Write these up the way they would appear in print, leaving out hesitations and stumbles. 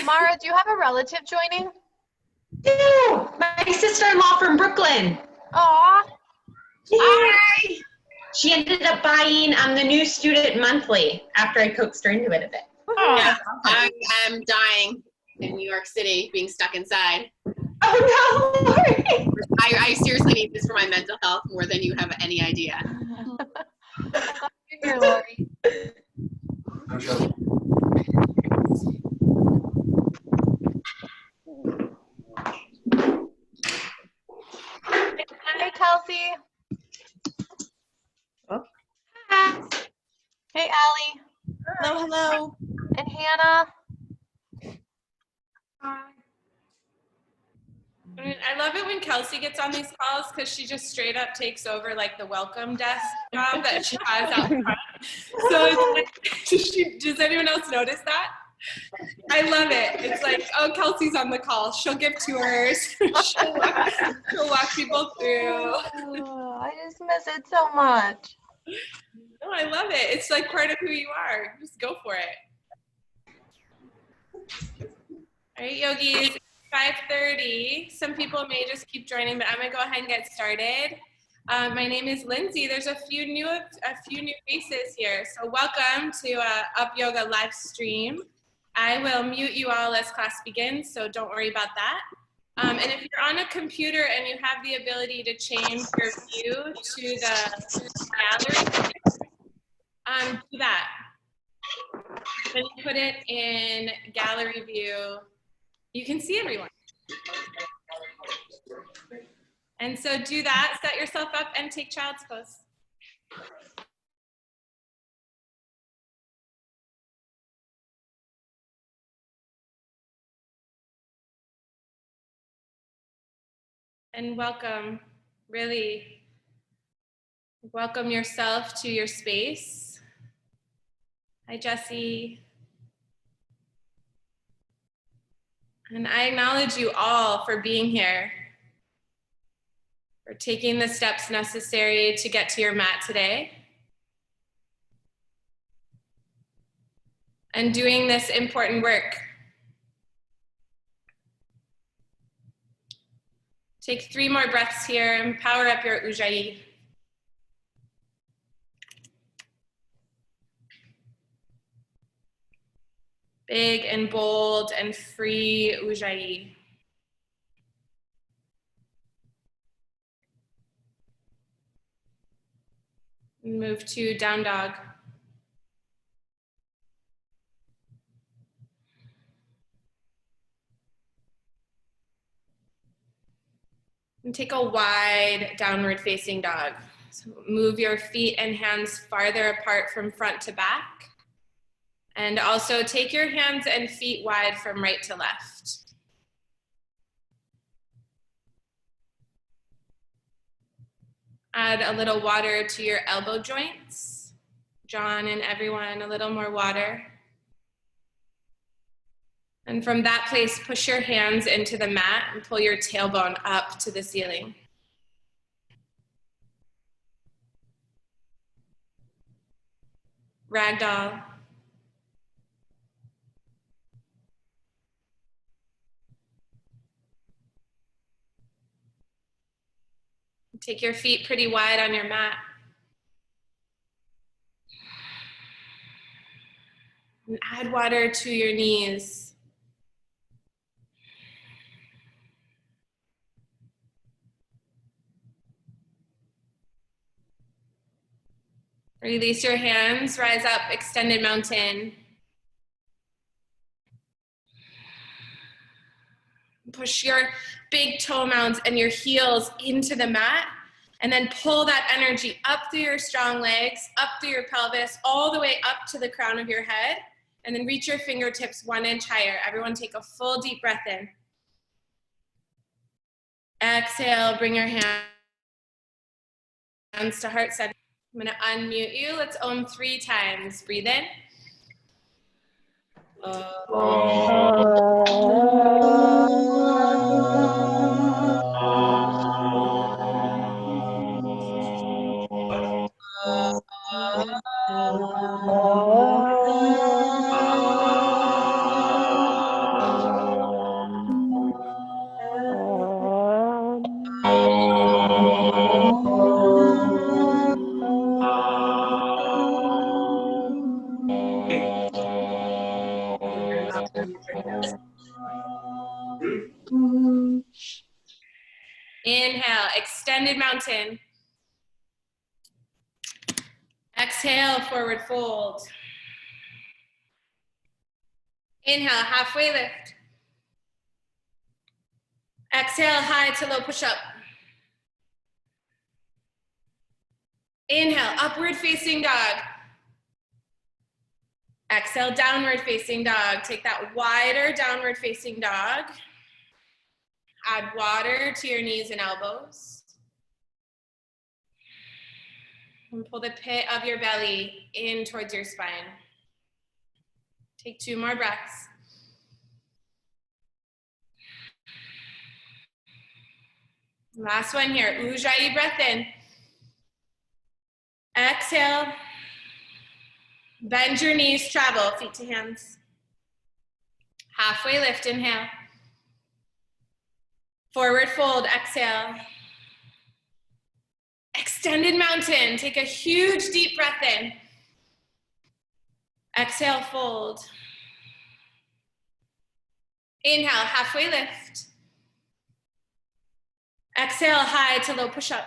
Mara, do you have a relative joining? No, my sister-in-law from Brooklyn. Aw. Yay! She ended up buying the new Student Monthly after I coaxed her into it a bit. Yeah, I'm dying in New York City, being stuck inside. Oh no! I seriously need this for my mental health more than you have any idea. You're here, Lori. Hey, Kelsey. Oh. Hi. Hey, Allie. Hello, hello. And Hannah. I mean, I love it when Kelsey gets on these calls because she just straight up takes over like the welcome desk job that she has out front. So it's like, does anyone else notice that? I love it. It's like, oh, Kelsey's on the call. She'll give tours. she'll walk people through. Oh, I just miss it so much. Oh, I love it. It's like part of who you are. Just go for it. All right, yogis. 5:30. Some people may just keep joining, but I'm gonna go ahead and get started. My name is Lindsay. There's a few new faces here, so welcome to Up Yoga live stream. I will mute you all as class begins, so don't worry about that. And if you're on a computer and you have the ability to change your view to the gallery, do that. When you put it in gallery view, you can see everyone. And so do that, set yourself up and take child's pose. And welcome, really welcome yourself to your space. Hi, Jessie. And I acknowledge you all for being here, for taking the steps necessary to get to your mat today, and doing this important work. Take 3 more breaths here and power up your Ujjayi. Big and bold and free Ujjayi. Move to down dog. And take a wide downward facing dog. So move your feet and hands farther apart from front to back. And also take your hands and feet wide from right to left. Add a little water to your elbow joints. John and everyone, a little more water. And from that place, push your hands into the mat and pull your tailbone up to the ceiling. Ragdoll. Take your feet pretty wide on your mat. And add water to your knees. Release your hands, rise up, extended mountain. Push your big toe mounds and your heels into the mat, and then pull that energy up through your strong legs, up through your pelvis, all the way up to the crown of your head, and then reach your fingertips 1 inch higher. Everyone take a full deep breath in. Exhale, bring your hands to heart center. I'm gonna unmute you. Let's Om 3 times. Breathe in. Inhale, extended mountain. Exhale, forward fold. Inhale, halfway lift. Exhale, high to low push-up. Inhale, upward facing dog. Exhale, downward facing dog. Take that wider downward facing dog. Add water to your knees and elbows. And pull the pit of your belly in towards your spine. Take 2 more breaths. Last one here, Ujjayi breath in. Exhale. Bend your knees, travel, feet to hands. Halfway lift, inhale. Forward fold, exhale. Extended mountain, take a huge deep breath in. Exhale, fold. Inhale, halfway lift. Exhale, high to low push-up.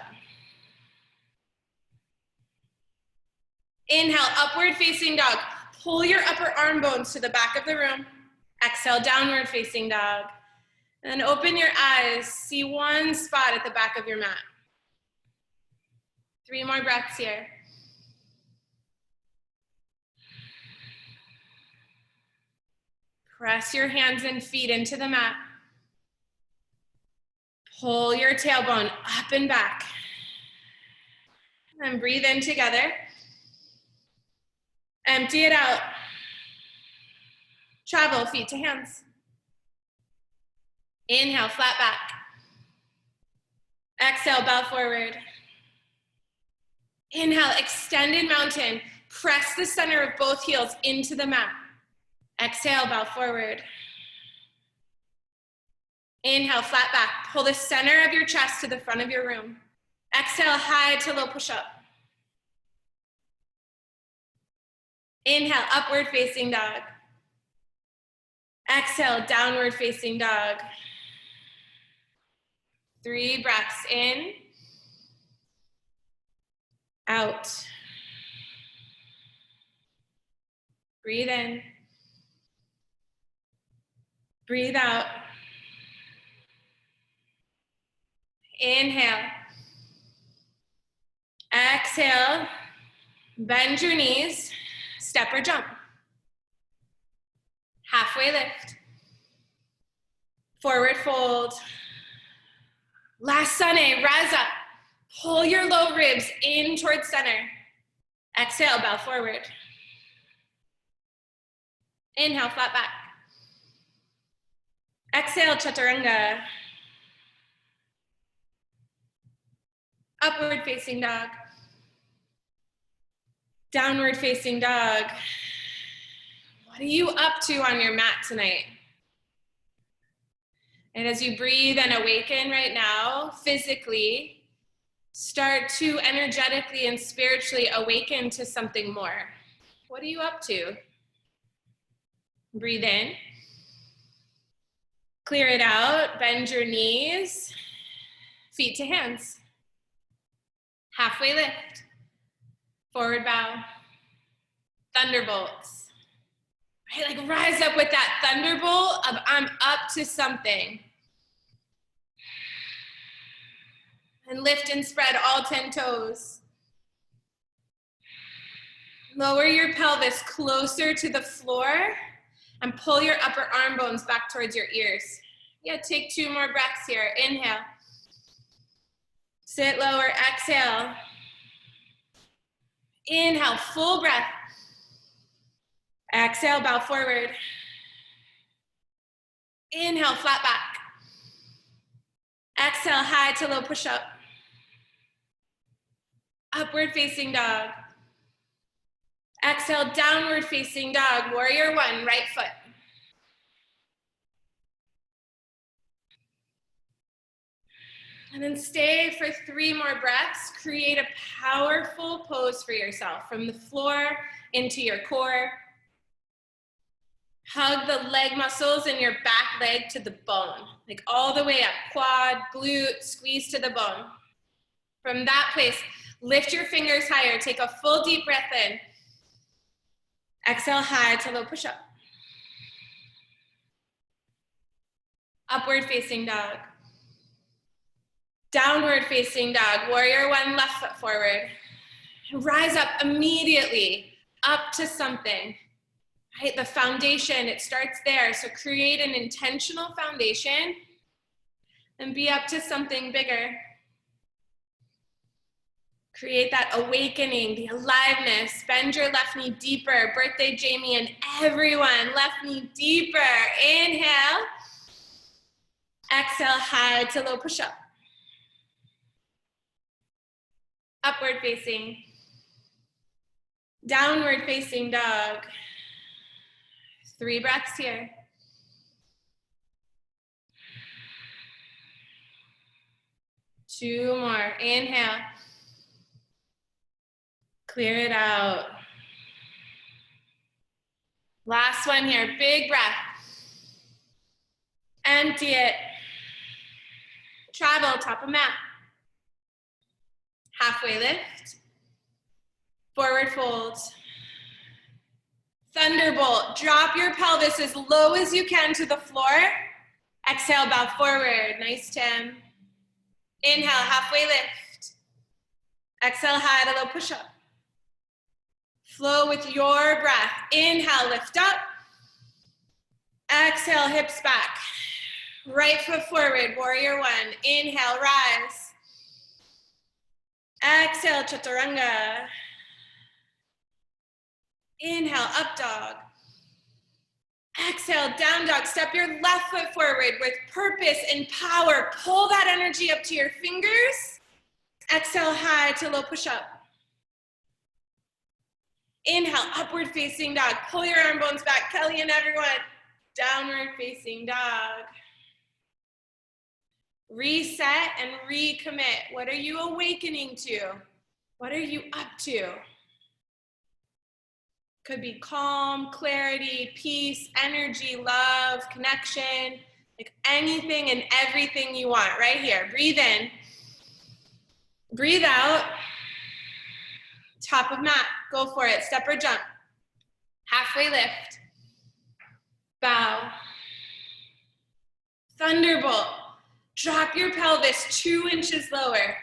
Inhale, upward facing dog. Pull your upper arm bones to the back of the room. Exhale, downward facing dog. And then open your eyes. See one spot at the back of your mat. 3 more breaths here. Press your hands and feet into the mat. Pull your tailbone up and back. And breathe in together. Empty it out. Travel, feet to hands. Inhale, flat back. Exhale, bow forward. Inhale, extended mountain. Press the center of both heels into the mat. Exhale, bow forward. Inhale, flat back. Pull the center of your chest to the front of your room. Exhale, high to low push-up. Inhale, upward facing dog. Exhale, downward facing dog. 3 breaths in, out. Breathe in. Breathe out. Inhale. Exhale. Bend your knees. Step or jump. Halfway lift. Forward fold. Last sunny, rise up. Pull your low ribs in towards center. Exhale, bow forward. Inhale, flat back. Exhale, chaturanga. Upward facing dog. Downward facing dog. What are you up to on your mat tonight? And as you breathe and awaken right now, physically, start to energetically and spiritually awaken to something more. What are you up to? Breathe in. Clear it out. Bend your knees. Feet to hands. Halfway lift. Forward bow. Thunderbolts. Right? Like rise up with that thunderbolt of I'm up to something. And lift and spread all 10 toes. Lower your pelvis closer to the floor and pull your upper arm bones back towards your ears. Yeah, take 2 more breaths here. Inhale. Sit lower, exhale. Inhale, full breath. Exhale, bow forward. Inhale, flat back. Exhale, high to low push-up. Upward facing dog. Exhale, downward facing dog. Warrior 1, right foot. And then stay for 3 more breaths. Create a powerful pose for yourself from the floor into your core. Hug the leg muscles in your back leg to the bone, like all the way up, quad, glute, squeeze to the bone. From that place, lift your fingers higher, take a full deep breath in. Exhale high to low push-up. Upward facing dog. Downward facing dog, warrior one, left foot forward. Rise up immediately, up to something. Right, the foundation, it starts there. So create an intentional foundation and be up to something bigger. Create that awakening, the aliveness. Bend your left knee deeper. Birthday Jamie and everyone, left knee deeper. Inhale. Exhale, high to low push-up. Upward facing. Downward facing dog. 3 breaths here. Two more. Inhale. Clear it out. Last one here. Big breath. Empty it. Travel, top of mat. Halfway lift. Forward fold. Thunderbolt. Drop your pelvis as low as you can to the floor. Exhale, bow forward. Nice, Tim. Inhale, halfway lift. Exhale, high to low push-up. Flow with your breath. Inhale, lift up. Exhale, hips back. Right foot forward, warrior one. Inhale, rise. Exhale, chaturanga. Inhale, up dog. Exhale, down dog. Step your left foot forward with purpose and power. Pull that energy up to your fingers. Exhale, high to low push-up. Inhale, upward facing dog. Pull your arm bones back. Kelly and everyone, downward facing dog. Reset and recommit. What are you awakening to? What are you up to? Could be calm, clarity, peace, energy, love, connection, like anything and everything you want right here. Breathe in. Breathe out. Top of mat. Go for it. Step or jump. Halfway lift. Bow. Thunderbolt. Drop your pelvis 2 inches lower.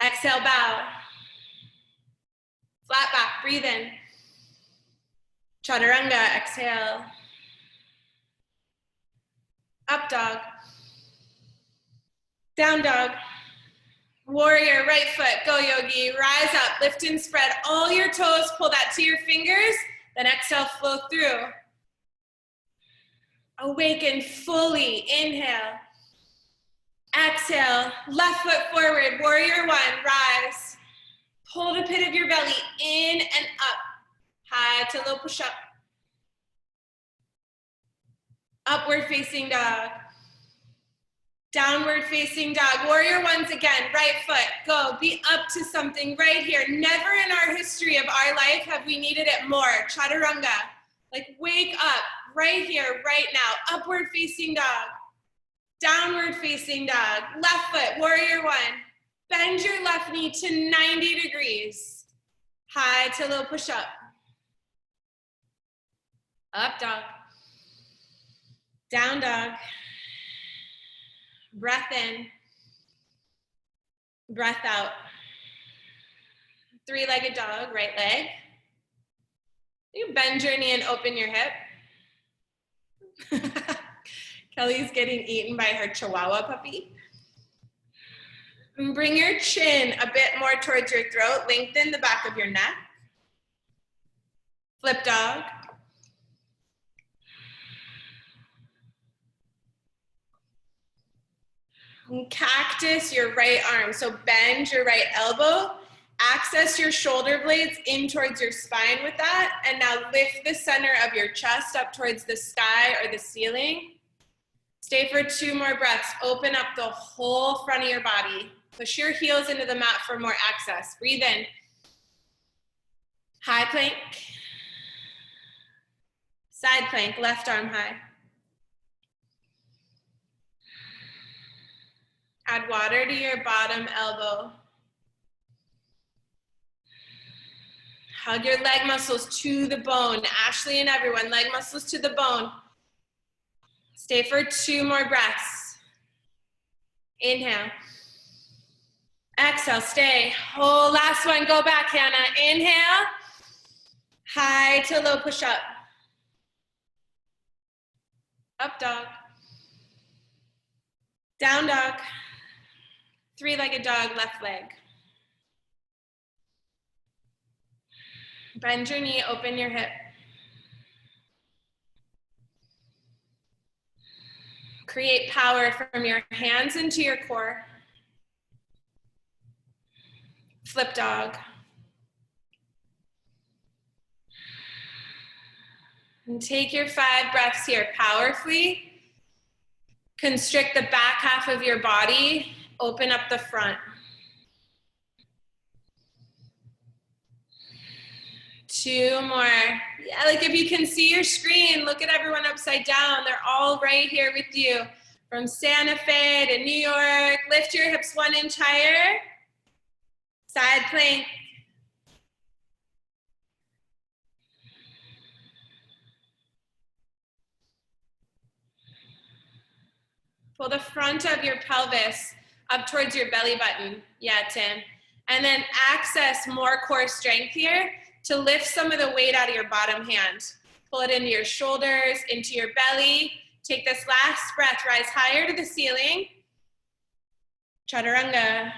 Exhale, bow. Flat back. Breathe in. Chaturanga, exhale. Up dog. Down dog. Warrior, right foot, go yogi. Rise up, lift and spread all your toes. Pull that to your fingers. Then exhale, flow through. Awaken fully. Inhale. Exhale, left foot forward. Warrior one, rise. Pull the pit of your belly in and up. High to low push up. Upward facing dog. Downward facing dog. Warrior ones again. Right foot. Go. Be up to something right here. Never in our history of our life have we needed it more. Chaturanga. Like wake up right here, right now. Upward facing dog. Downward facing dog. Left foot. Warrior one. Bend your left knee to 90 degrees. High to low push up. Up dog. Down dog. Breath in. Breath out. 3-legged dog, right leg. You bend your knee and open your hip. Kelly's getting eaten by her Chihuahua puppy. And bring your chin a bit more towards your throat. Lengthen the back of your neck. Flip dog. And cactus your right arm. So bend your right elbow. Access your shoulder blades in towards your spine with that. And now lift the center of your chest up towards the sky or the ceiling. Stay for 2 more breaths. Open up the whole front of your body. Push your heels into the mat for more access. Breathe in. High plank. Side plank, left arm high. Add water to your bottom elbow. Hug your leg muscles to the bone. Ashley and everyone, leg muscles to the bone. Stay for 2 more breaths. Inhale. Exhale, stay. Oh, last one, go back, Hannah. Inhale. High to low push up. Up dog. Down dog. 3-legged dog, left leg. Bend your knee, open your hip. Create power from your hands into your core. Flip dog. And take your 5 breaths here powerfully. Constrict the back half of your body. Open up the front. 2 more. Yeah, like if you can see your screen, look at everyone upside down. They're all right here with you. From Santa Fe to New York. Lift your hips 1 inch higher. Side plank. Pull the front of your pelvis up towards your belly button. Yeah, Tim. And then access more core strength here to lift some of the weight out of your bottom hand. Pull it into your shoulders, into your belly. Take this last breath, rise higher to the ceiling. Chaturanga.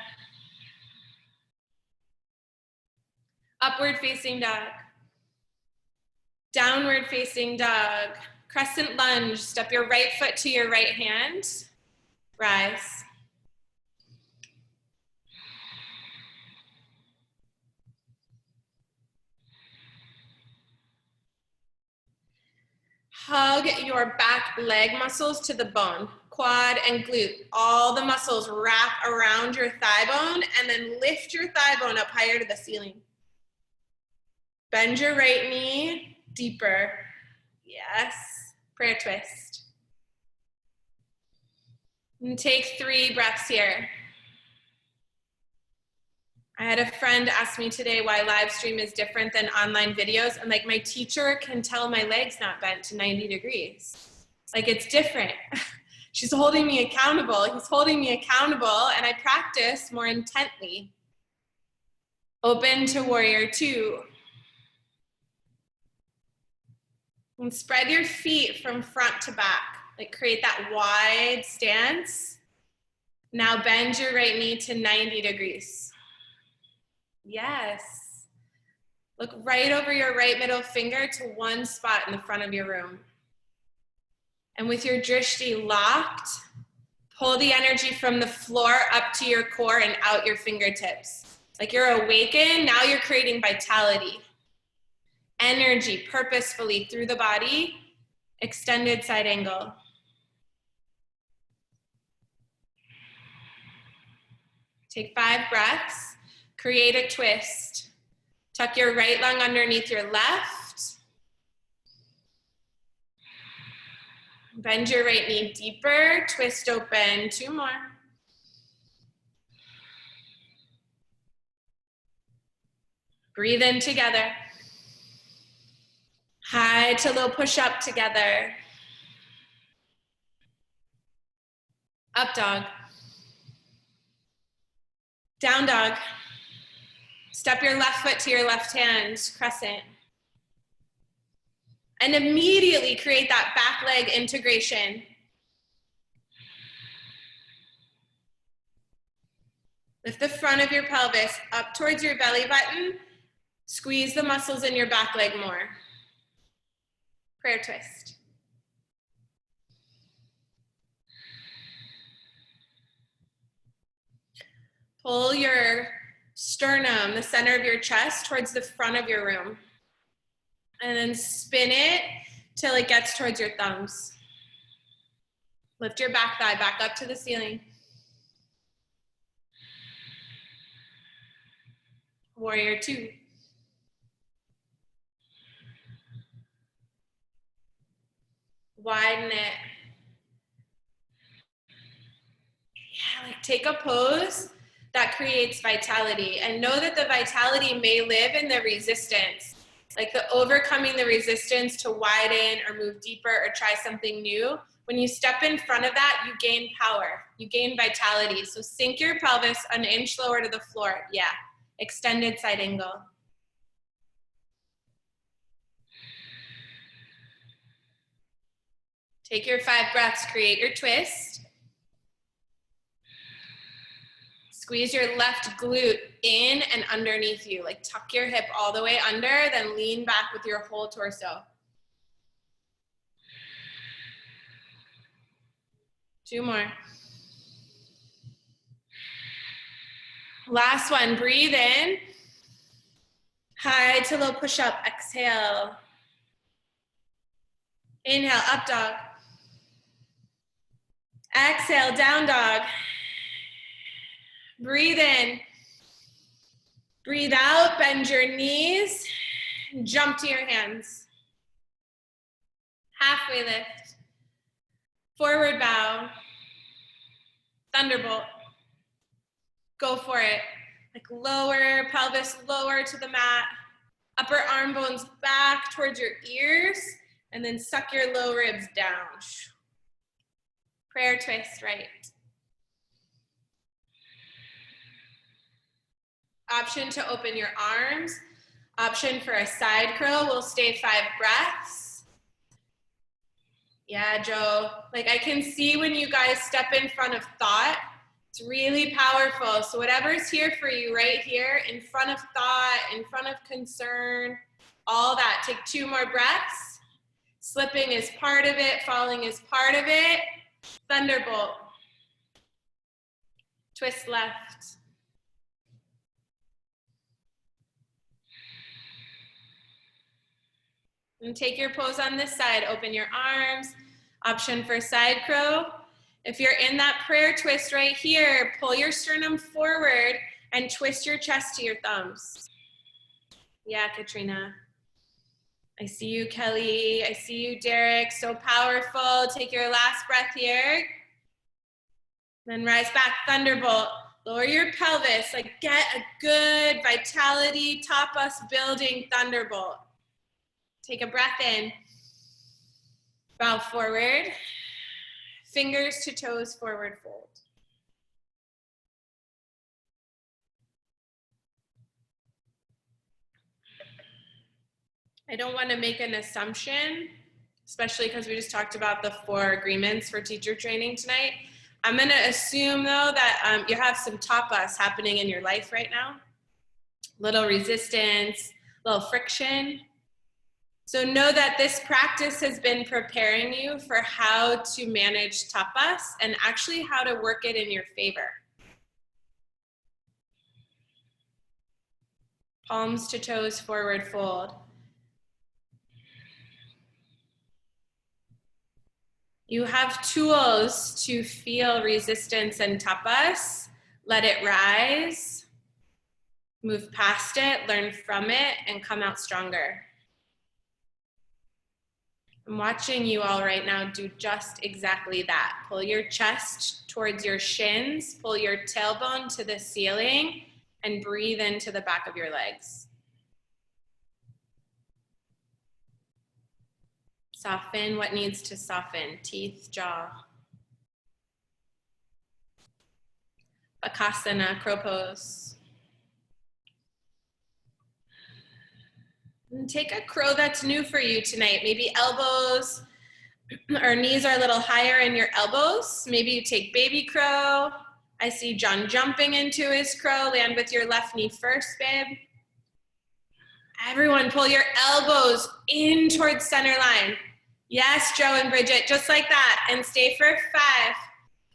Upward facing dog. Downward facing dog. Crescent lunge, step your right foot to your right hand. Rise. Hug your back leg muscles to the bone, quad and glute. All the muscles wrap around your thigh bone and then lift your thigh bone up higher to the ceiling. Bend your right knee deeper. Yes. Prayer twist. And take 3 breaths here. I had a friend ask me today why live stream is different than online videos. And like, my teacher can tell my leg's not bent to 90 degrees. Like, it's different. She's holding me accountable. He's holding me accountable, and I practice more intently. Open to warrior 2. And spread your feet from front to back. Like, create that wide stance. Now bend your right knee to 90 degrees. Yes. Look right over your right middle finger to one spot in the front of your room. And with your drishti locked, pull the energy from the floor up to your core and out your fingertips. Like you're awakened, now you're creating vitality. Energy purposefully through the body, extended side angle. Take 5 breaths, create a twist. Tuck your right lung underneath your left. Bend your right knee deeper, twist open, 2 more. Breathe in together. High to low push up together. Up dog. Down dog. Step your left foot to your left hand, crescent. And immediately create that back leg integration. Lift the front of your pelvis up towards your belly button. Squeeze the muscles in your back leg more. Prayer twist. Pull your sternum, the center of your chest, towards the front of your room. And then spin it till it gets towards your thumbs. Lift your back thigh back up to the ceiling. Warrior 2. Widen it. Yeah, like take a pose that creates vitality, and know that the vitality may live in the resistance, like the overcoming the resistance to widen or move deeper or try something new. When you step in front of that, you gain power, you gain vitality. So sink your pelvis an inch lower to the floor. Yeah, extended side angle. Take your 5 breaths, create your twist. Squeeze your left glute in and underneath you, like tuck your hip all the way under, then lean back with your whole torso. 2 more. Last one, breathe in. High to low push up, exhale. Inhale, up dog. Exhale, down dog. Breathe in. Breathe out, bend your knees, jump to your hands. Halfway lift. Forward bow. Thunderbolt. Go for it. Like lower, pelvis lower to the mat. Upper arm bones back towards your ears, and then suck your low ribs down. Prayer twist, right. Option to open your arms. Option for a side curl. We'll stay 5 breaths. Yeah, Joe. Like I can see when you guys step in front of thought, it's really powerful. So whatever's here for you right here, in front of thought, in front of concern, all that. Take 2 more breaths. Slipping is part of it. Falling is part of it. Thunderbolt. Twist left. And take your pose on this side. Open your arms. Option for side crow. If you're in that prayer twist right here, pull your sternum forward and twist your chest to your thumbs. Yeah, Katrina. I see you, Kelly. I see you, Derek. So powerful. Take your last breath here. Then rise back, thunderbolt. Lower your pelvis. Like get a good vitality, top us building thunderbolt. Take a breath in. Bow forward. Fingers to toes, forward fold. I don't want to make an assumption, especially because we just talked about the 4 agreements for teacher training tonight. I'm going to assume, though, that you have some tapas happening in your life right now. Little resistance, little friction. So know that this practice has been preparing you for how to manage tapas and actually how to work it in your favor. Palms to toes, forward fold. You have tools to feel resistance and tapas. Let it rise, move past it, learn from it, and come out stronger. I'm watching you all right now do just exactly that. Pull your chest towards your shins, pull your tailbone to the ceiling, and breathe into the back of your legs. Soften what needs to soften, teeth, jaw. Bakasana, crow pose. And take a crow that's new for you tonight. Maybe elbows or knees are a little higher in your elbows. Maybe you take baby crow. I see John jumping into his crow. Land with your left knee first, babe. Everyone pull your elbows in towards center line. Yes, Joe and Bridget, just like that. And stay for 5.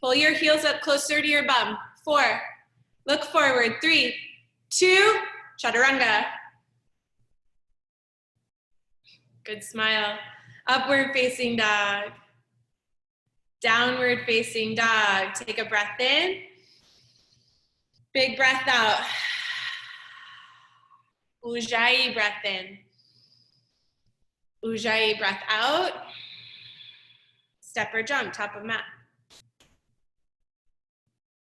Pull your heels up closer to your bum. 4. Look forward. 3, 2, chaturanga. Good smile. Upward facing dog. Downward facing dog. Take a breath in. Big breath out. Ujjayi breath in. Ujjayi breath out. Step or jump, top of mat.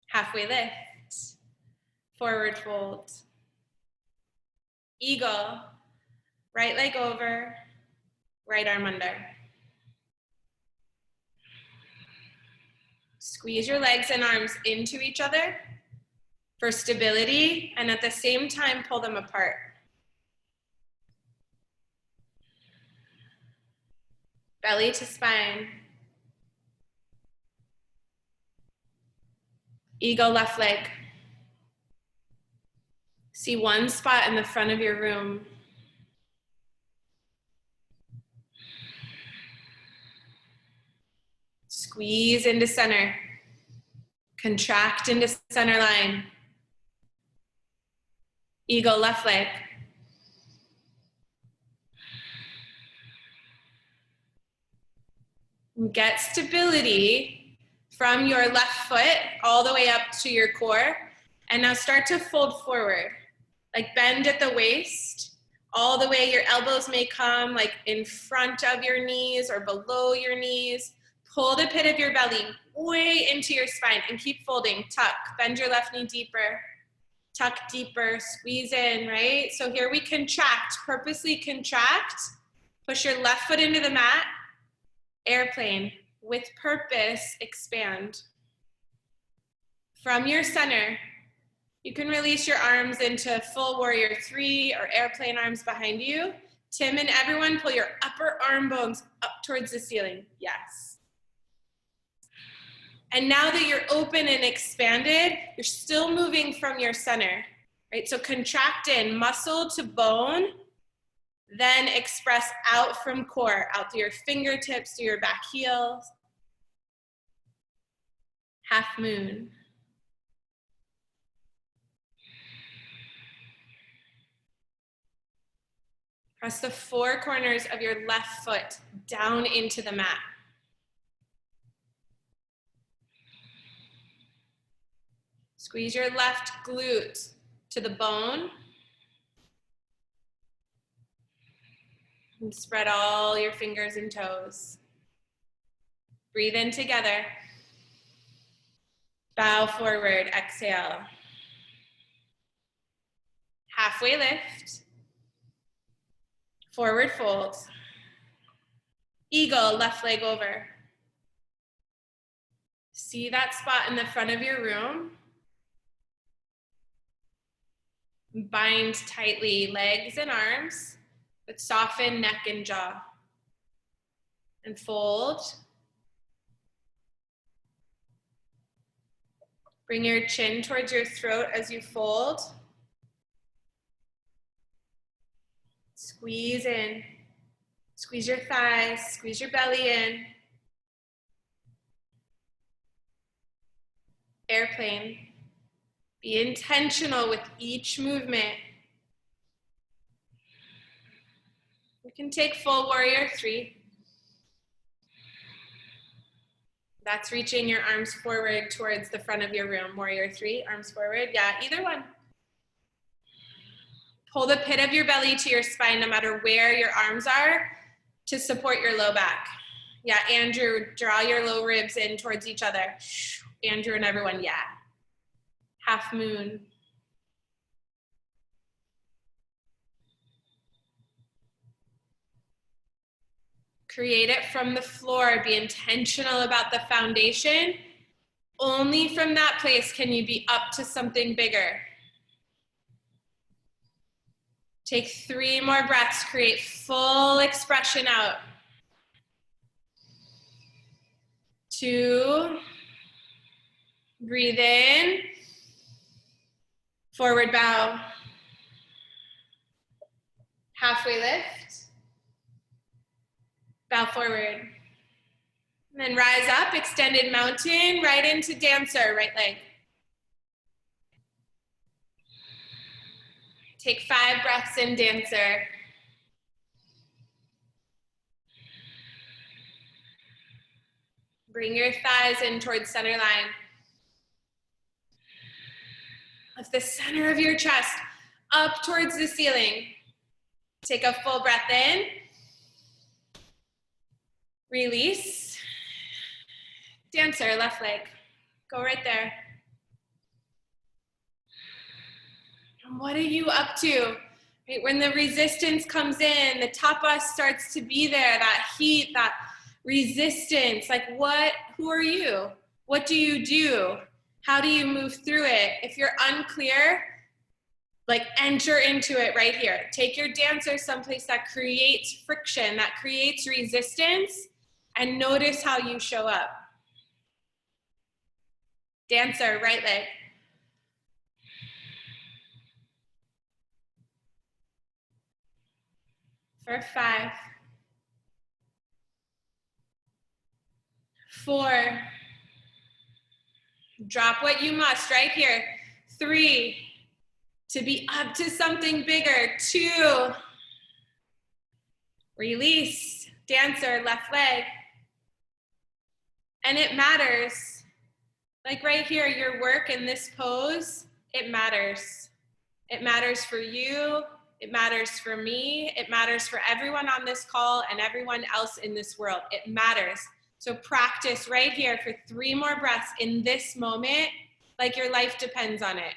Halfway lift, forward fold. Eagle, right leg over, right arm under. Squeeze your legs and arms into each other for stability, and at the same time, pull them apart. Belly to spine. Eagle left leg. See one spot in the front of your room. Squeeze into center. Contract into center line. Eagle left leg. Get stability from your left foot all the way up to your core. And now start to fold forward. Like bend at the waist, all the way. Your elbows may come like in front of your knees or below your knees. Pull the pit of your belly way into your spine and keep folding. Tuck, bend your left knee deeper. Tuck deeper, squeeze in, right? So here we contract, purposely contract. Push your left foot into the mat. Airplane, with purpose, expand. From your center, you can release your arms into full warrior 3 or airplane arms behind you. Tim and everyone, pull your upper arm bones up towards the ceiling. Yes. And now that you're open and expanded, you're still moving from your center, right? So contract in, muscle to bone, then express out from core, out through your fingertips, to your back heels. Half moon. Press the 4 corners of your left foot down into the mat. Squeeze your left glute to the bone. And spread all your fingers and toes. Breathe in together. Bow forward, exhale. Halfway lift. Forward fold. Eagle, left leg over. See that spot in the front of your room? Bind tightly legs and arms, but soften neck and jaw. And fold. Bring your chin towards your throat as you fold. Squeeze in. Squeeze your thighs, squeeze your belly in. Airplane. Be intentional with each movement. You can take full warrior 3. That's reaching your arms forward towards the front of your room. Warrior 3, arms forward. Yeah, either one. Pull the pit of your belly to your spine no matter where your arms are to support your low back. Yeah, Andrew, draw your low ribs in towards each other. Andrew and everyone, yeah. Half moon. Create it from the floor. Be intentional about the foundation. Only from that place can you be up to something bigger. Take 3 more breaths. Create full expression out. 2. Breathe in. Forward bow. Halfway lift. Bow forward. And then rise up, extended mountain, right into dancer, right leg. Take 5 breaths in dancer. Bring your thighs in towards center line. Lift the center of your chest up towards the ceiling. Take a full breath in. Release. Dancer, left leg. Go right there. And what are you up to? Right, when the resistance comes in, the tapas starts to be there, that heat, that resistance. Like who are you? What do you do? How do you move through it? If you're unclear, like enter into it right here. Take your dancer someplace that creates friction, that creates resistance, and notice how you show up. Dancer, right leg. For 5, 4, drop what you must right here. 3, to be up to something bigger. 2, release, dancer, left leg. And it matters. Like right here, your work in this pose, it matters. It matters for you. It matters for me. It matters for everyone on this call and everyone else in this world. It matters. So practice right here for 3 more breaths in this moment, like your life depends on it.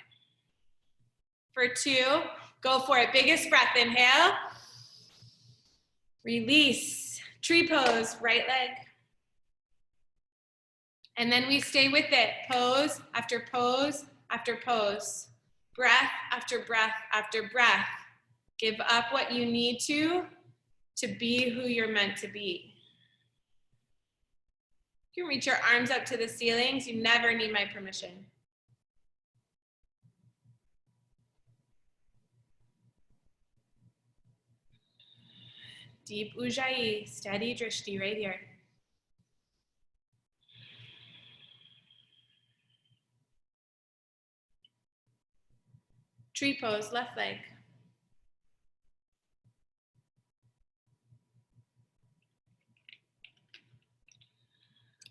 For 2, go for it. Biggest breath, inhale. Release, tree pose, right leg. And then we stay with it, pose after pose after pose. Breath after breath after breath. Give up what you need to be who you're meant to be. You can reach your arms up to the ceilings. You never need my permission. Deep ujjayi, steady drishti right here. Tree pose, left leg.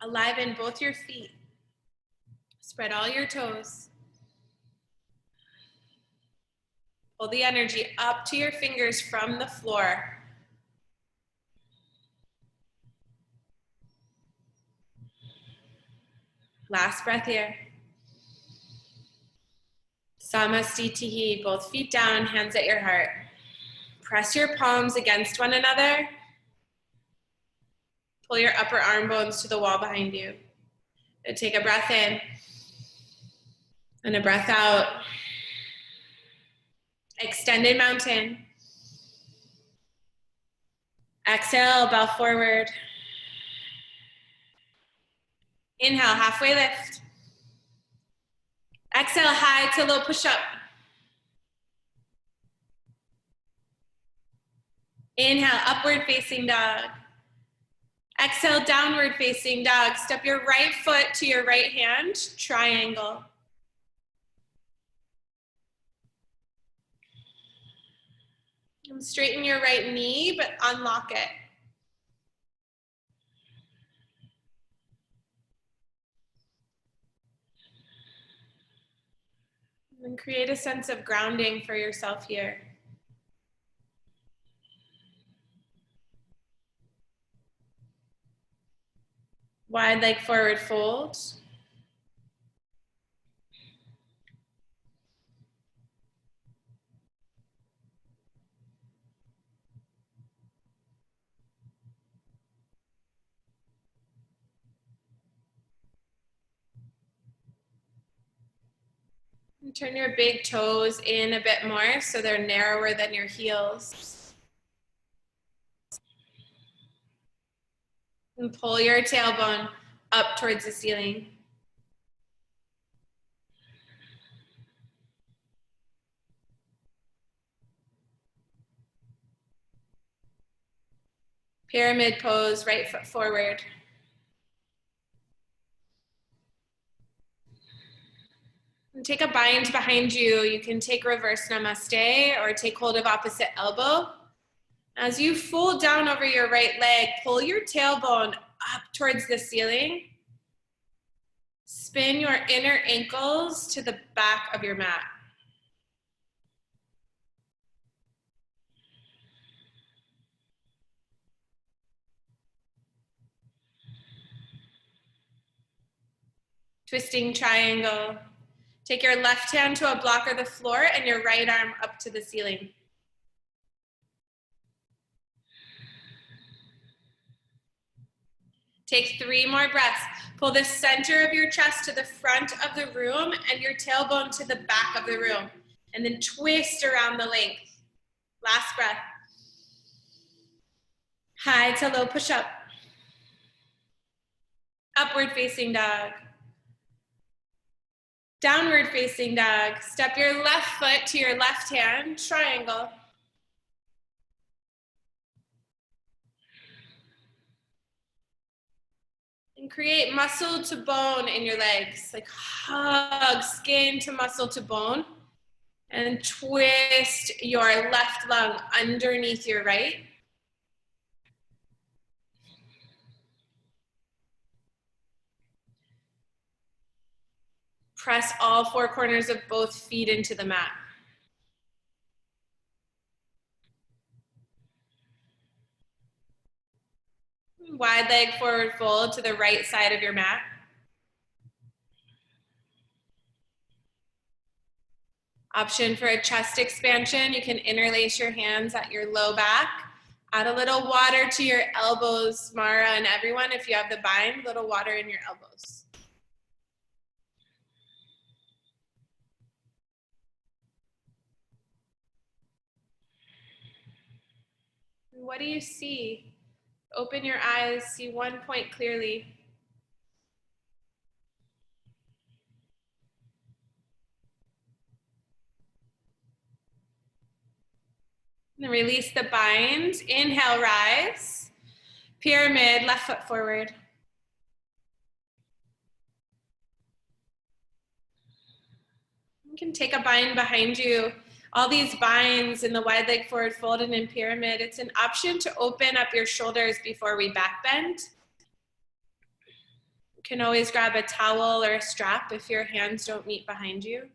Alive in both your feet. Spread all your toes. Pull the energy up to your fingers from the floor. Last breath here. Samastitihi, both feet down, hands at your heart. Press your palms against one another. Pull your upper arm bones to the wall behind you. And take a breath in and a breath out. Extended mountain. Exhale, bow forward. Inhale, halfway lift. Exhale, high to low push-up. Inhale, upward facing dog. Exhale, downward facing dog. Step your right foot to your right hand, triangle. And straighten your right knee, but unlock it. And create a sense of grounding for yourself here. Wide leg forward fold. And turn your big toes in a bit more so they're narrower than your heels. And pull your tailbone up towards the ceiling. Pyramid pose, right foot forward. And take a bind behind you. You can take reverse namaste or take hold of opposite elbow. As you fold down over your right leg, pull your tailbone up towards the ceiling. Spin your inner ankles to the back of your mat. Twisting triangle. Take your left hand to a block or the floor and your right arm up to the ceiling. Take 3 more breaths. Pull the center of your chest to the front of the room and your tailbone to the back of the room. And then twist around the length. Last breath. High to low push up. Upward facing dog. Downward facing dog. Step your left foot to your left hand, triangle. And create muscle to bone in your legs. Like hug skin to muscle to bone. And twist your left lung underneath your right. Press all 4 corners of both feet into the mat. Wide leg forward fold to the right side of your mat. Option for a chest expansion, you can interlace your hands at your low back. Add a little water to your elbows, Mara and everyone, if you have the bind, little water in your elbows. What do you see? Open your eyes, see one point clearly. And release the bind. Inhale, rise. Pyramid, left foot forward. You can take a bind behind you. All these binds in the wide leg forward fold and in pyramid, it's an option to open up your shoulders before we back bend. You can always grab a towel or a strap if your hands don't meet behind you.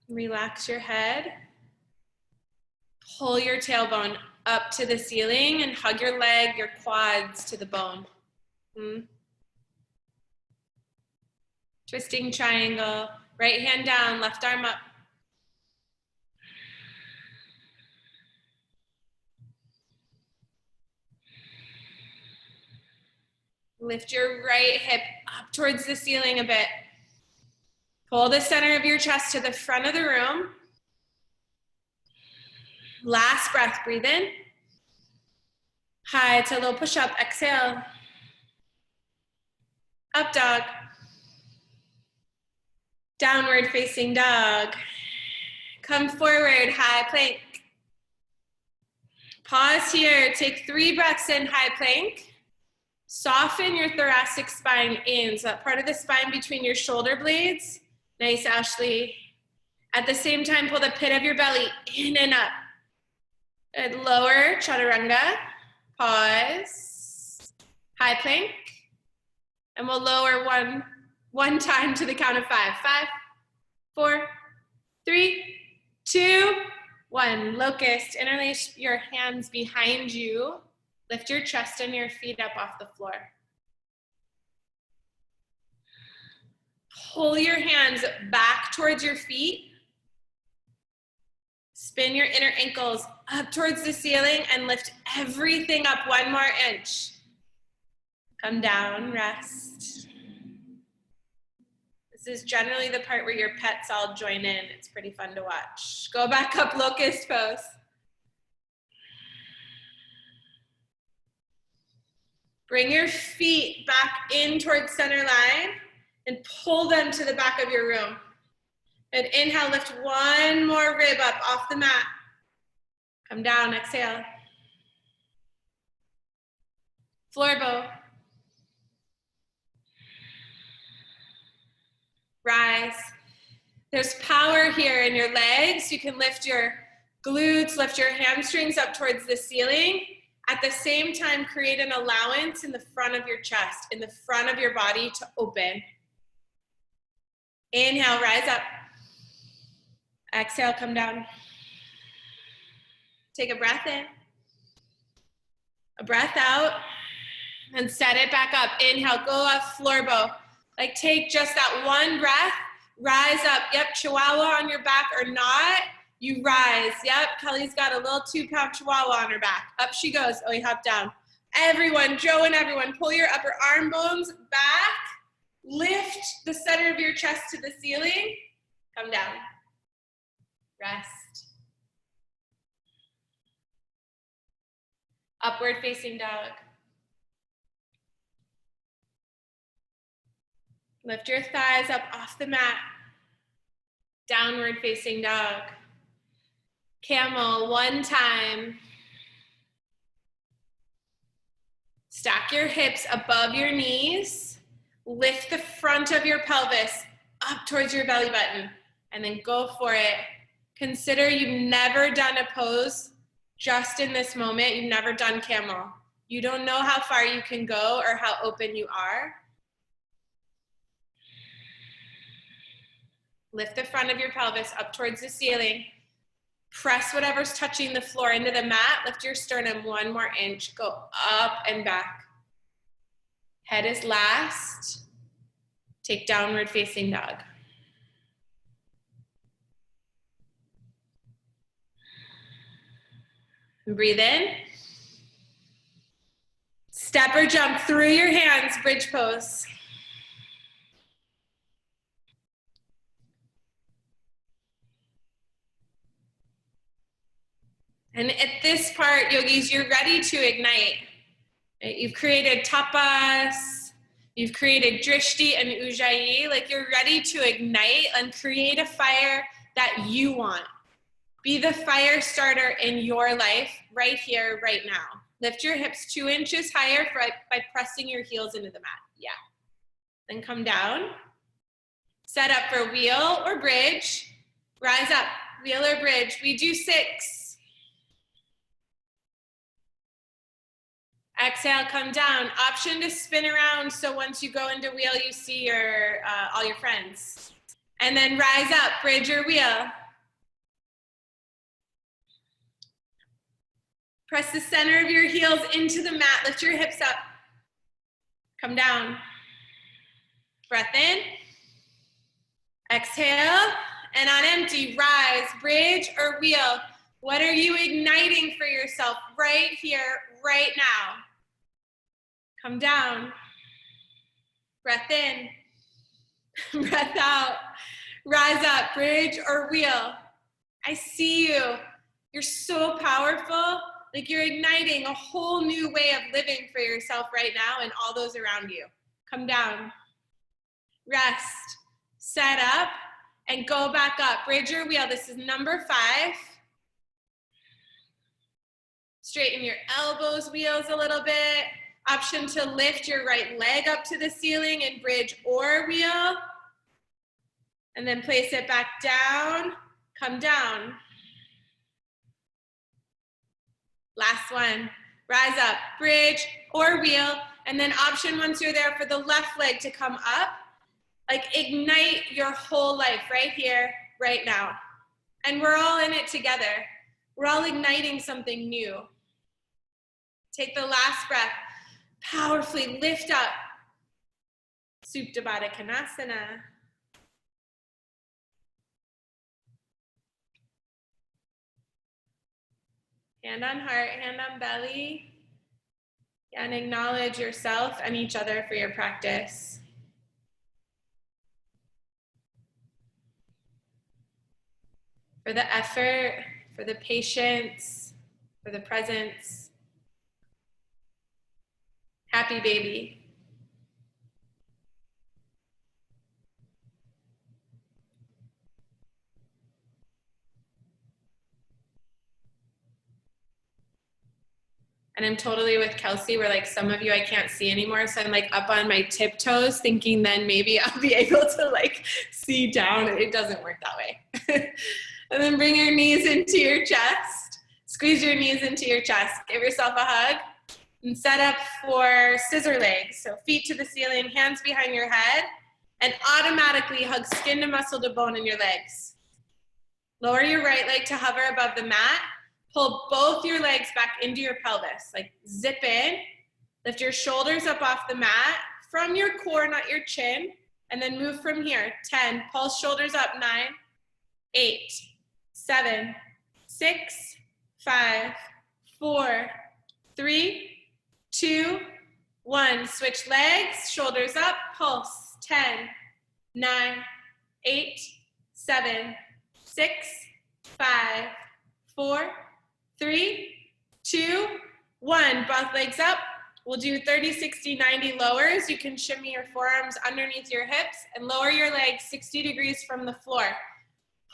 Relax your head. Pull your tailbone up to the ceiling and hug your leg, your quads to the bone. Twisting triangle, right hand down, left arm up. Lift your right hip up towards the ceiling a bit. Pull the center of your chest to the front of the room. Last breath, breathe in. High to low push up, exhale. Up dog. Downward facing dog. Come forward, high plank. Pause here, take 3 breaths in, high plank. Soften your thoracic spine in, so that part of the spine between your shoulder blades. Nice, Ashley. At the same time, pull the pit of your belly in and up. And lower, chaturanga. Pause. High plank. And we'll lower one time to the count of 5. 5, 4, 3, 2, 1. Locust. Interlace your hands behind you. Lift your chest and your feet up off the floor. Pull your hands back towards your feet. Spin your inner ankles up towards the ceiling and lift everything up 1 more inch. Come down, rest. This is generally the part where your pets all join in. It's pretty fun to watch. Go back up, locust pose. Bring your feet back in towards center line and pull them to the back of your room. And inhale, lift 1 more rib up off the mat. Come down, exhale. Floor bow. Rise. There's power here in your legs. You can lift your glutes, lift your hamstrings up towards the ceiling. At the same time, create an allowance in the front of your chest, in the front of your body to open. Inhale, rise up. Exhale, come down. Take a breath in. A breath out and set it back up. Inhale, go up, floor bow. Like take just that one breath, rise up. Yep, chihuahua on your back or not, you rise. Yep, Kelly's got a little 2-pound chihuahua on her back. Up she goes. Oh, you hop down. Everyone, Joe and everyone, pull your upper arm bones back. Lift the center of your chest to the ceiling. Come down. Rest. Upward facing dog. Lift your thighs up off the mat. Downward facing dog. Camel, one time. Stack your hips above your knees. Lift the front of your pelvis up towards your belly button. And then go for it. Consider you've never done a pose just in this moment. You've never done camel. You don't know how far you can go or how open you are. Lift the front of your pelvis up towards the ceiling. Press whatever's touching the floor into the mat. Lift your sternum 1 more inch. Go up and back. Head is last. Take downward facing dog. Breathe in. Step or jump through your hands, bridge pose. And at this part, yogis, you're ready to ignite. You've created tapas, you've created drishti and ujjayi, like you're ready to ignite and create a fire that you want. Be the fire starter in your life right here, right now. Lift your hips 2 inches higher by pressing your heels into the mat. Yeah. Then come down. Set up for wheel or bridge. Rise up, wheel or bridge. We do 6. Exhale, come down. Option to spin around, so once you go into wheel, you see your all your friends. And then rise up, bridge or wheel. Press the center of your heels into the mat. Lift your hips up. Come down. Breath in. Exhale. And on empty, rise, bridge or wheel. What are you igniting for yourself right here, right now? Come down. Breath in. Breath out. Rise up, bridge or wheel. I see you. You're so powerful. Like you're igniting a whole new way of living for yourself right now and all those around you. Come down. Rest. Set up and go back up. Bridge or wheel. This is number 5. Straighten your elbows, wheels a little bit. Option to lift your right leg up to the ceiling and bridge or wheel. And then place it back down. Come down. Last one. Rise up, bridge or wheel. And then option once you're there for the left leg to come up. Like ignite your whole life right here, right now. And we're all in it together. We're all igniting something new. Take the last breath. Powerfully lift up. Supta Baddha Konasana. Hand on heart, hand on belly. And acknowledge yourself and each other for your practice. For the effort, for the patience, for the presence. Happy baby. And I'm totally with Kelsey, where like some of you I can't see anymore. So I'm like up on my tiptoes thinking then maybe I'll be able to like see down. It doesn't work that way. And then bring your knees into your chest. Squeeze your knees into your chest. Give yourself a hug. And set up for scissor legs. So feet to the ceiling, hands behind your head, and automatically hug skin to muscle to bone in your legs. Lower your right leg to hover above the mat. Pull both your legs back into your pelvis, like zip in. Lift your shoulders up off the mat from your core, not your chin, and then move from here. 10, pulse shoulders up, 9, 8, 7, 6, 5, 4, 3, 2, 1. Switch legs, shoulders up, pulse. 10, 9, 8, 7, 6, 5, 4, 3, 2, 1. Both legs up. We'll do 30, 60, 90 lowers. You can shimmy your forearms underneath your hips and lower your legs 60 degrees from the floor.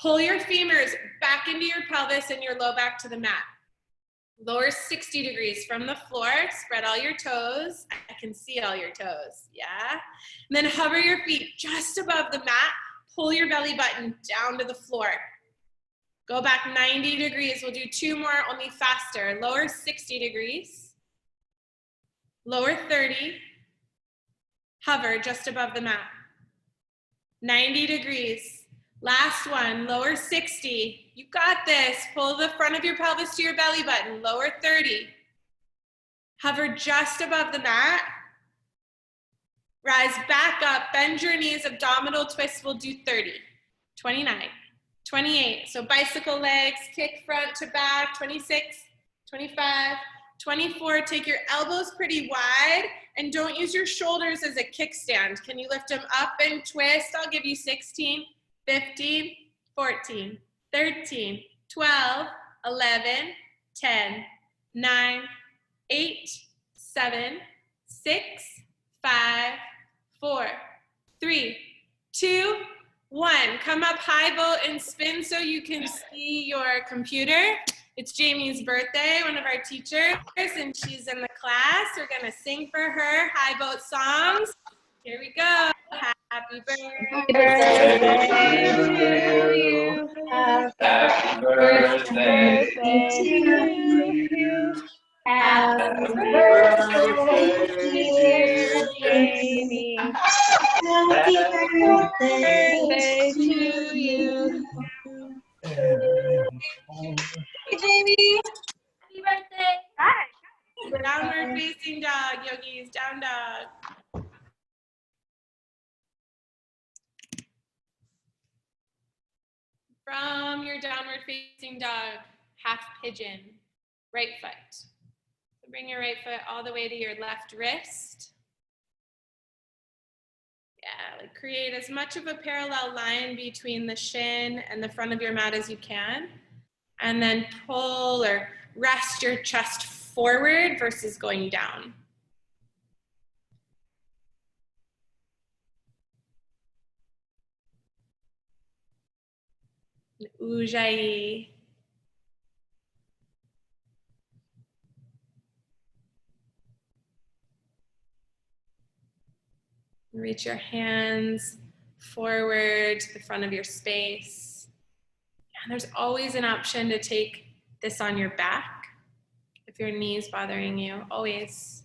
Pull your femurs back into your pelvis and your low back to the mat. Lower 60 degrees from the floor. Spread all your toes. I can see all your toes, yeah? And then hover your feet just above the mat. Pull your belly button down to the floor. Go back 90 degrees. We'll do 2 more, only faster. Lower 60 degrees. Lower 30. Hover just above the mat. 90 degrees. Last one, lower 60. You got this. Pull the front of your pelvis to your belly button. Lower 30. Hover just above the mat. Rise back up, bend your knees, abdominal twist. We'll do 30, 29, 28. So bicycle legs, kick front to back, 26, 25, 24. Take your elbows pretty wide and don't use your shoulders as a kickstand. Can you lift them up and twist? I'll give you 16, 15, 14, 13, 12, 11, 10, 9, 8, 7, 6, 5, 4, 3, 2, 1. Come up high boat and spin so you can see your computer. It's Jamie's birthday, one of our teachers, and she's in the class. We're gonna sing for her high boat songs. Here we go. Happy birthday to you. Happy birthday to you. Happy birthday, dear Jamie. Happy birthday to you. Hey, Jamie. Happy birthday. Hi. Downward facing dog, yogis, down dog. From your downward facing dog, half pigeon, right foot. So bring your right foot all the way to your left wrist. Yeah, like create as much of a parallel line between the shin and the front of your mat as you can. And then pull or rest your chest forward versus going down. Ujjayi. Reach your hands forward to the front of your space. And there's always an option to take this on your back if your knee is bothering you, always.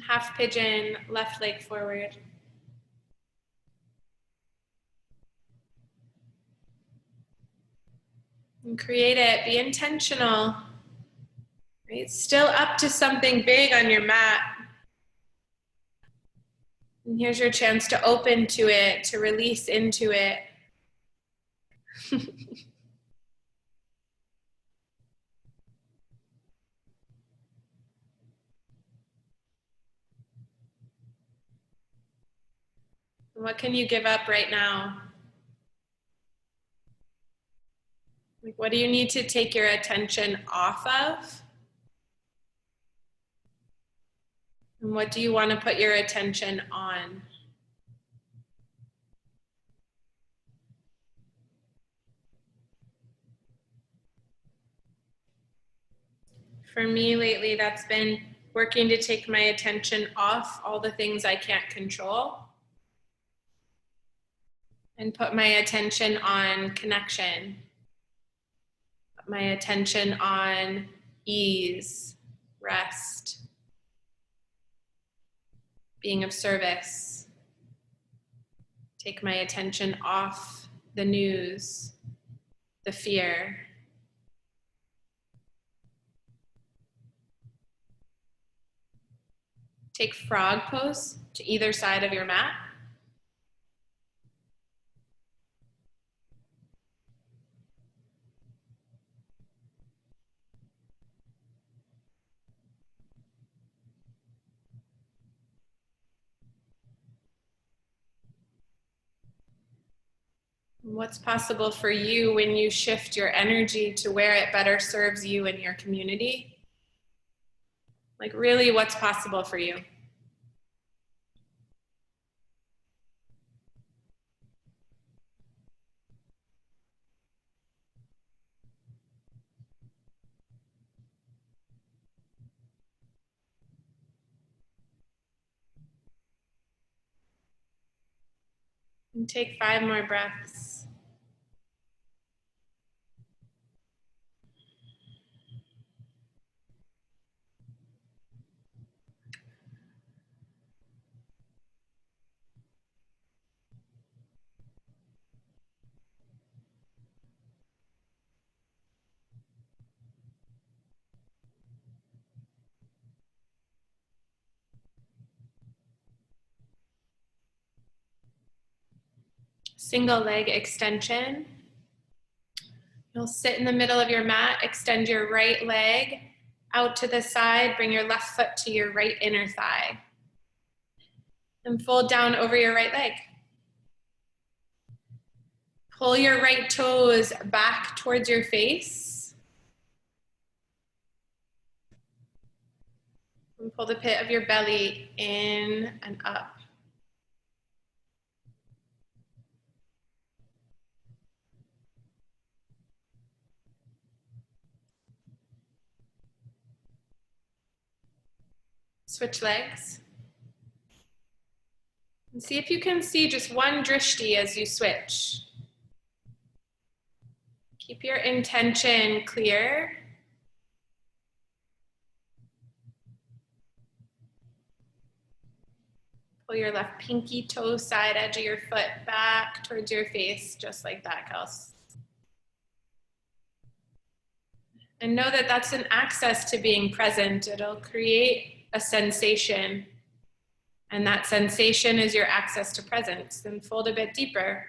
Half pigeon, left leg forward. And create it, be intentional. Right? Still up to something big on your mat. And here's your chance to open to it, to release into it. What can you give up right now? Like, what do you need to take your attention off of? And what do you want to put your attention on? For me lately, that's been working to take my attention off all the things I can't control and put my attention on connection, my attention on ease, rest, being of service. Take my attention off the news, the fear. Take frog pose to either side of your mat. What's possible for you when you shift your energy to where it better serves you and your community? Like really, what's possible for you? And take 5 more breaths. Single leg extension. You'll sit in the middle of your mat, extend your right leg out to the side, bring your left foot to your right inner thigh. And fold down over your right leg. Pull your right toes back towards your face. And pull the pit of your belly in and up. Switch legs. And see if you can see just one drishti as you switch. Keep your intention clear. Pull your left pinky toe side edge of your foot back towards your face, just like that, Kels. And know that that's an access to being present. It'll create a sensation. And that sensation is your access to presence. Then fold a bit deeper.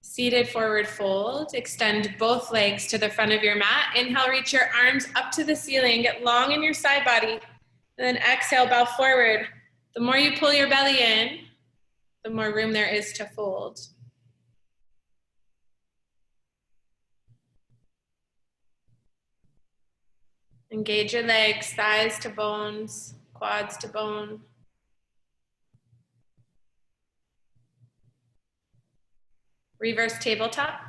Seated forward fold. Extend both legs to the front of your mat. Inhale, reach your arms up to the ceiling. Get long in your side body. And then exhale, bow forward. The more you pull your belly in, the more room there is to fold. Engage your legs, thighs to bones, quads to bone. Reverse tabletop.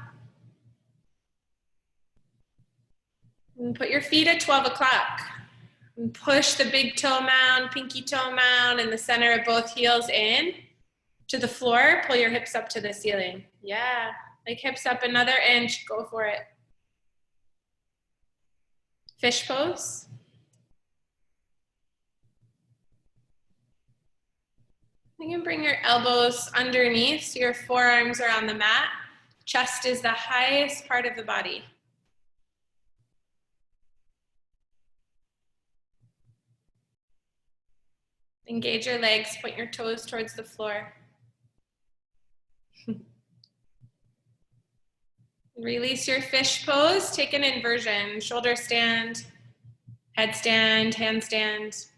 And put your feet at 12 o'clock. And push the big toe mound, pinky toe mound, and the center of both heels in to the floor. Pull your hips up to the ceiling. Yeah, like hips up another inch, go for it. Fish pose. You can bring your elbows underneath so your forearms are on the mat. Chest is the highest part of the body. Engage your legs, point your toes towards the floor. Release your fish pose, take an inversion, shoulder stand, headstand, handstand.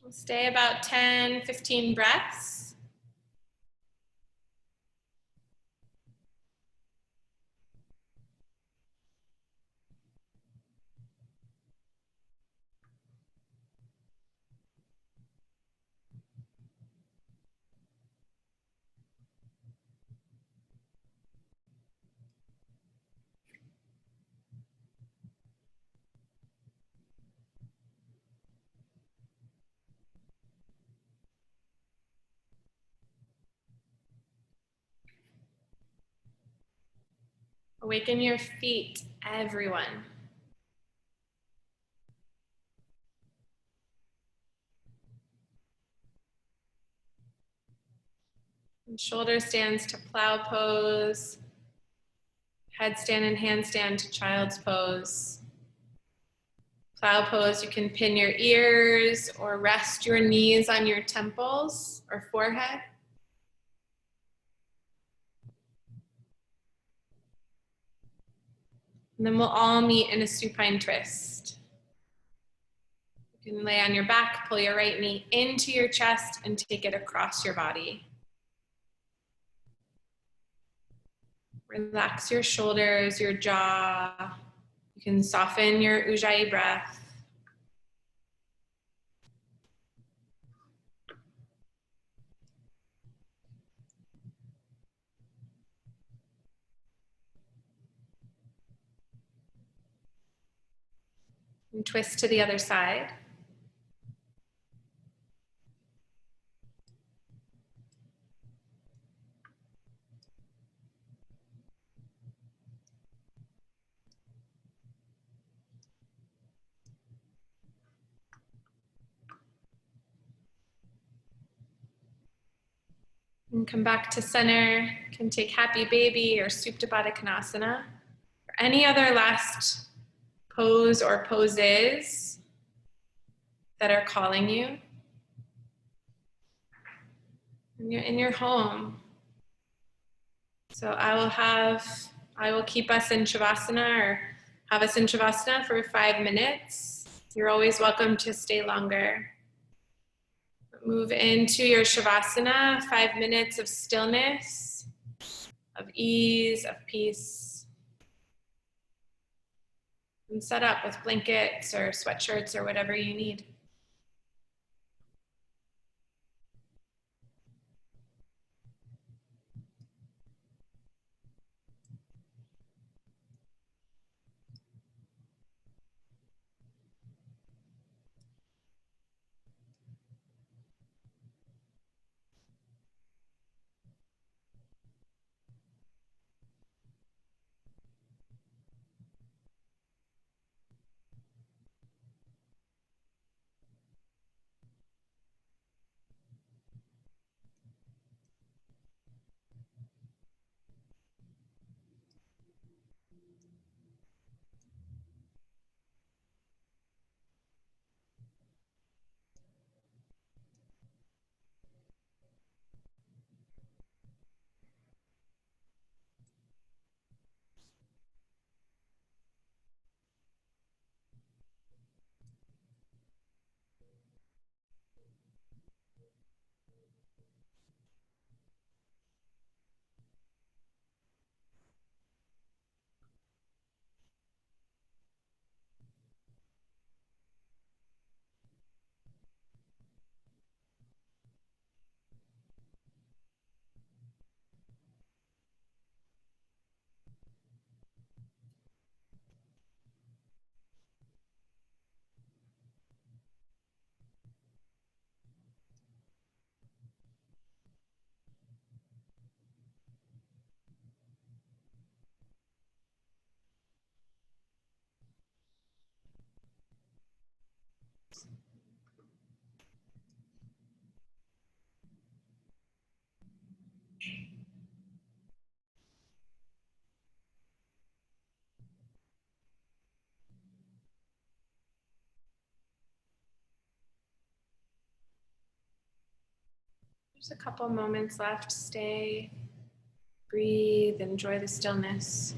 We'll stay about 10, 15 breaths. Awaken your feet, everyone. And shoulder stands to plow pose. Headstand and handstand to child's pose. Plow pose, you can pin your ears or rest your knees on your temples or forehead. And then we'll all meet in a supine twist. You can lay on your back, pull your right knee into your chest and take it across your body. Relax your shoulders, your jaw. You can soften your Ujjayi breath. And twist to the other side. And come back to center. You can take happy baby or Supta Baddha Konasana. Or any other last pose or poses that are calling you. And you're in your home. So I will keep us in Shavasana or have us in Shavasana for 5 minutes. You're always welcome to stay longer. Move into your Shavasana, 5 minutes of stillness, of ease, of peace. And set up with blankets or sweatshirts or whatever you need. There's a couple moments left. Stay, breathe, enjoy the stillness.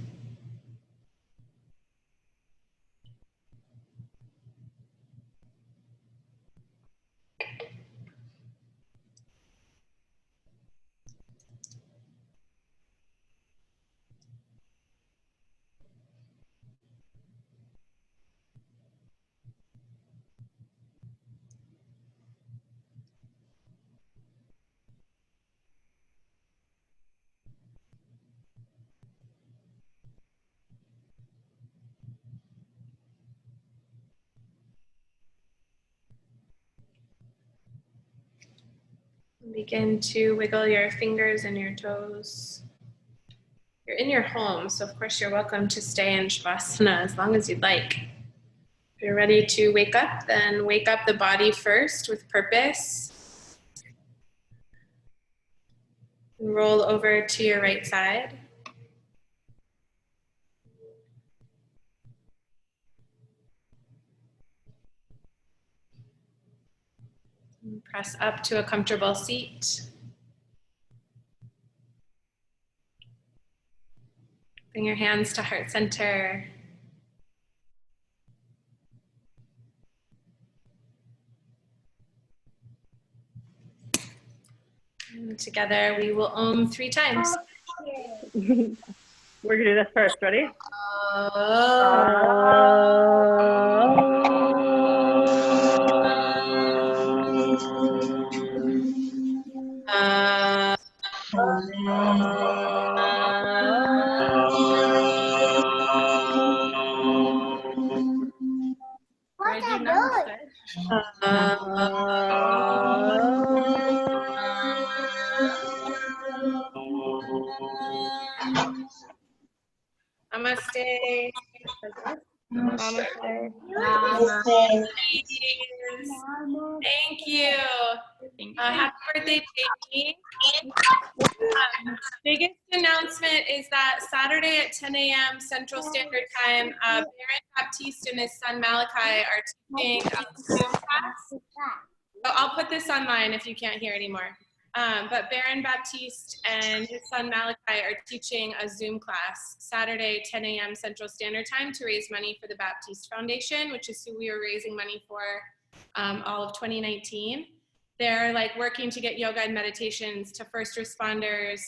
Begin to wiggle your fingers and your toes. You're in your home, so of course you're welcome to stay in Shavasana as long as you'd like. If you're ready to wake up, then wake up the body first with purpose. Roll over to your right side. Press up to a comfortable seat. Bring your hands to heart center. And together we will Om 3 times. We're gonna do this first. Ready? Namaste. Namaste. Thank you. Happy birthday, Jamie. Biggest announcement is that Saturday at 10 a.m. Central Standard Time, Baron Baptiste and his son Malachi are teaching a Zoom class. So I'll put this online if you can't hear anymore. But Baron Baptiste and his son Malachi are teaching a Zoom class Saturday, 10 a.m. Central Standard Time to raise money for the Baptiste Foundation, which is who we were raising money for all of 2019. They're like working to get yoga and meditations to first responders,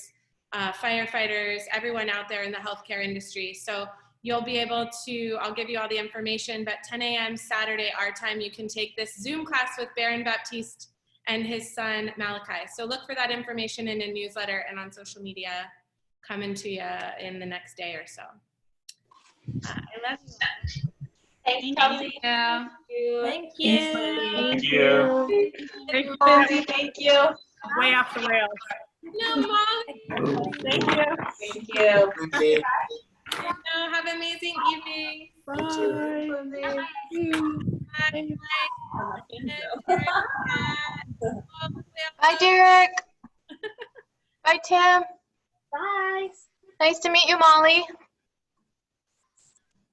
firefighters, everyone out there in the healthcare industry. So you'll be able to, I'll give you all the information, but 10 a.m. Saturday, our time, you can take this Zoom class with Baron Baptiste and his son Malachi. So look for that information in a newsletter and on social media coming to you in the next day or so. I love you. Thanks, Kelsey. Thank you. Thank you. Thank you. Thank you. Way off the rails. No, Molly. Thank you. Thank you. No, have an amazing evening. Bye. Bye, Derek. Bye, Tim. Bye. Nice to meet you, Molly.